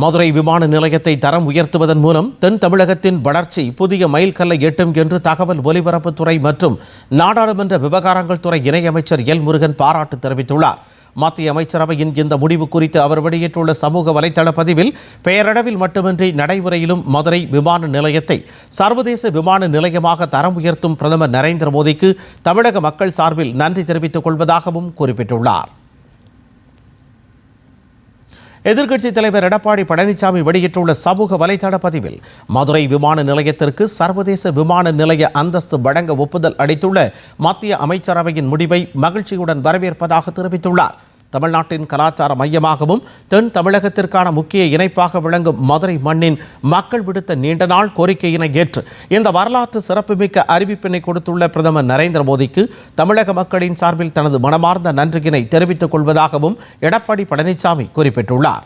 மதுரை விமான நிலையத்தை தரம் உயர்த்துவதன் மூலம் தென் தமிழகத்தின் வளர்ச்சி புதிய மைல்கல்லை எட்டும் என்று தகவல் ஒலிபரப்புத்துறை மற்றும் நாடாளுமன்ற விவகாரங்கள் துறை இணையமைச்சர் எல் முருகன் பாராட்டு தெரிவித்துள்ளார். மத்திய அமைச்சரவையின் இந்த முடிவு குறித்து அவர் வெளியிட்டுள்ள சமூக வலைதள பதிவில், பெயரளவில் மட்டுமின்றி நடைமுறையிலும் மதுரை விமான நிலையத்தை சர்வதேச விமான நிலையமாக தரம் உயர்த்தும் பிரதமர் நரேந்திர மோடிக்கு தமிழக மக்கள் சார்பில் நன்றி தெரிவித்துக் கொள்வதாகவும் குறிப்பிட்டுள்ளார். எதிர்க்கட்சித் தலைவர் எடப்பாடி பழனிசாமி வெளியிட்டுள்ள சமூக வலைதள பதிவில், மதுரை விமான நிலையத்திற்கு சர்வதேச விமான நிலைய அந்தஸ்து வழங்க ஒப்புதல் அளித்துள்ள மத்திய அமைச்சரவையின் முடிவை மகிழ்ச்சியுடன் வரவேற்பதாக தெரிவித்துள்ளார். தமிழ்நாட்டின் கலாச்சார மையமாகவும் தென் தமிழகத்திற்கான முக்கிய இணைப்பாக விளங்கும் மதுரை மண்ணின் மக்கள் விடுத்த நீண்ட நாள் கோரிக்கையினை ஏற்று இந்த வரலாற்று சிறப்புமிக்க அறிவிப்பினை கொடுத்துள்ள பிரதமர் நரேந்திர மோடிக்கு தமிழக மக்களின் சார்பில் தனது மனமார்ந்த நன்றியினை தெரிவித்துக் கொள்வதாகவும் எடப்பாடி பழனிசாமி குறிப்பிட்டுள்ளார்.